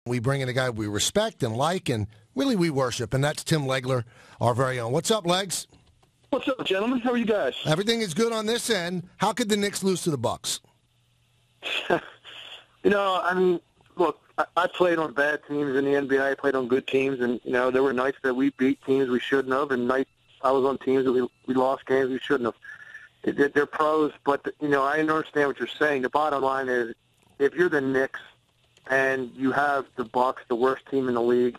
We bring in a guy we respect and like, and really we worship, and that's Tim Legler, our very own. What's up, Legs? What's up, gentlemen? How are you guys? Everything is good on this end. How could the Knicks lose to the Bucks? Look, I played on bad teams in the NBA. I played on good teams, and, there were nights that we beat teams we shouldn't have, and nights I was on teams that we lost games we shouldn't have. They're pros, but, I understand what you're saying. The bottom line is, if you're the Knicks and you have the Bucks, the worst team in the league,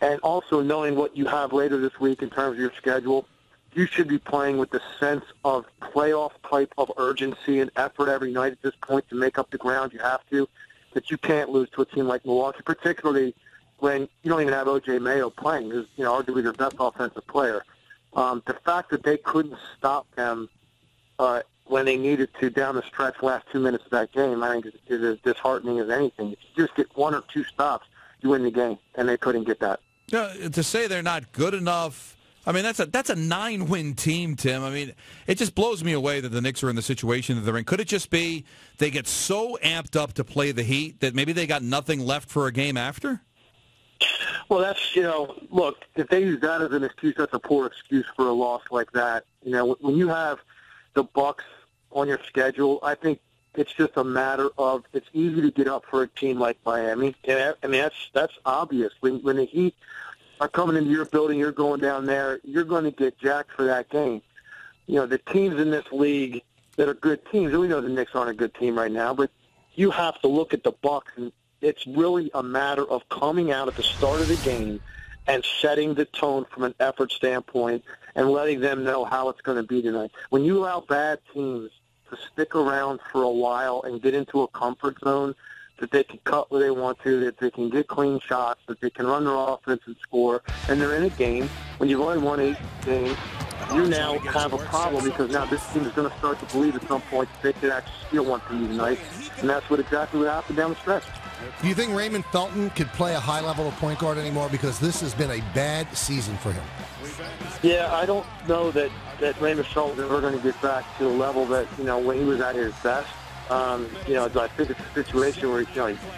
and also knowing what you have later this week in terms of your schedule, you should be playing with the sense of playoff type of urgency and effort every night at this point to make up the ground you have to, that you can't lose to a team like Milwaukee, particularly when you don't even have O.J. Mayo playing, who's arguably their best offensive player. The fact that they couldn't stop them when they needed to down the stretch last 2 minutes of that game, I think is as disheartening as anything. If you just get one or two stops, you win the game, and they couldn't get that. To say they're not good enough, I mean, that's a 9-win team, Tim. I mean, it just blows me away that the Knicks are in the situation that they're in. Could it just be they get so amped up to play the Heat that maybe they got nothing left for a game after? Well, that's, look, if they use that as an excuse, that's a poor excuse for a loss like that. When you have the Bucks on your schedule, I think it's just a matter of it's easy to get up for a team like Miami. And I mean, that's obvious. When the Heat are coming into your building, you're going down there, you're going to get jacked for that game. The teams in this league that are good teams, and we know the Knicks aren't a good team right now, but you have to look at the Bucks, and it's really a matter of coming out at the start of the game and setting the tone from an effort standpoint and letting them know how it's going to be tonight. When you allow bad teams to stick around for a while and get into a comfort zone that they can cut where they want to, that they can get clean shots, that they can run their offense and score, and they're in a game, when you've only won 8 games, you now have a problem because now this team is going to start to believe at some point that they can actually steal one from you tonight, and that's exactly what happened down the stretch. Do you think Raymond Felton could play a high level of point guard anymore? Because this has been a bad season for him. Yeah, I don't know that Raymond Felton is ever going to get back to a level that, when he was at his best. I think it's a situation where, he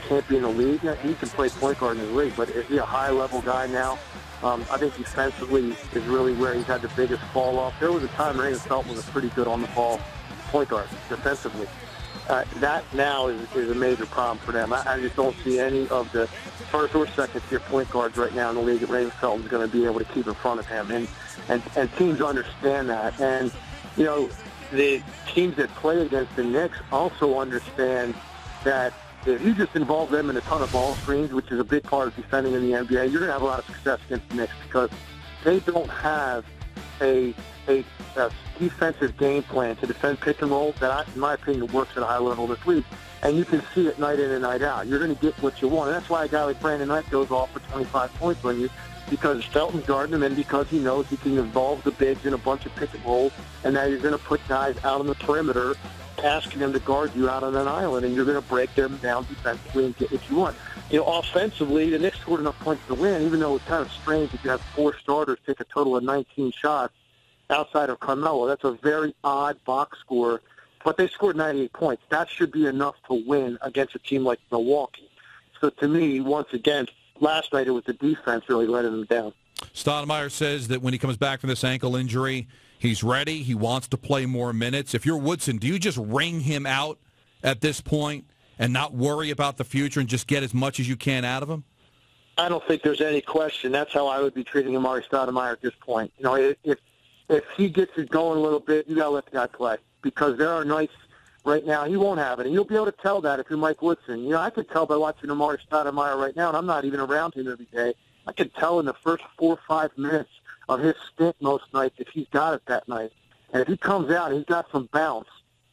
can't be in the league. He can play point guard in the league, but is he a high-level guy now? I think defensively is really where he's had the biggest fall off. There was a time Raymond Felton was a pretty good on-the-ball point guard defensively. That now is a major problem for them. I just don't see any of the first or second-tier point guards right now in the league that Raymond Felton's going to be able to keep in front of him. And teams understand that. And, the teams that play against the Knicks also understand that if you just involve them in a ton of ball screens, which is a big part of defending in the NBA, you're going to have a lot of success against the Knicks because they don't have a defensive game plan to defend pick and roll that, in my opinion, works at a high level this week. And you can see it night in and night out. You're going to get what you want. And that's why a guy like Brandon Knight goes off for 25 points on you, because Felton's guarding him and because he knows he can involve the bigs in a bunch of pick and rolls, and now you're going to put guys out on the perimeter asking them to guard you out on an island, and you're going to break them down defensively and get what you want. Offensively, the Knicks scored enough points to win, even though it's kind of strange that you have 4 starters take a total of 19 shots outside of Carmelo. That's a very odd box score, but they scored 98 points. That should be enough to win against a team like Milwaukee. So to me, once again, last night it was the defense really letting them down. Stoudemire says that when he comes back from this ankle injury, he's ready. He wants to play more minutes. If you're Woodson, do you just wring him out at this point and not worry about the future and just get as much as you can out of him? I don't think there's any question. That's how I would be treating Amari Stoudemire at this point. If he gets it going a little bit, you got to let the guy play, because there are nights right now he won't have it, and you'll be able to tell that if you're Mike Woodson. I could tell by watching Amari Stoudemire right now, and I'm not even around him every day. I could tell in the first 4 or 5 minutes of his stint most nights if he's got it that night. And if he comes out and he's got some bounce,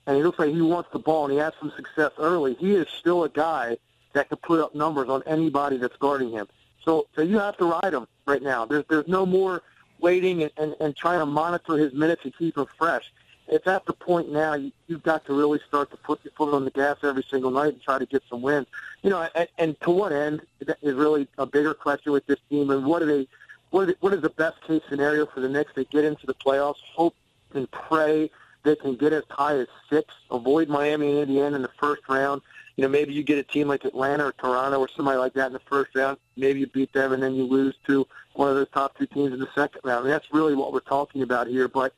and he looks like he wants the ball and he has some success early, he is still a guy that can put up numbers on anybody that's guarding him. So you have to ride him right now. There's no more waiting and trying to monitor his minutes and keep him fresh. It's at the point now you've got to really start to put your foot on the gas every single night and try to get some wins. And to what end is really a bigger question with this team. And what is the best case scenario for the Knicks? They get into the playoffs, hope and pray they can get as high as 6, avoid Miami and Indiana in the first round, maybe you get a team like Atlanta or Toronto or somebody like that in the first round. Maybe you beat them and then you lose to one of those top two teams in the second round. And that's really what we're talking about here. But,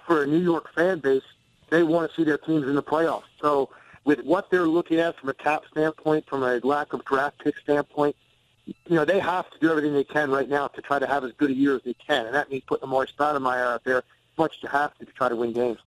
for a New York fan base, they want to see their teams in the playoffs. So with what they're looking at from a cap standpoint, from a lack of draft pick standpoint, they have to do everything they can right now to try to have as good a year as they can. And that means putting Stoudemire out there, much to have to try to win games.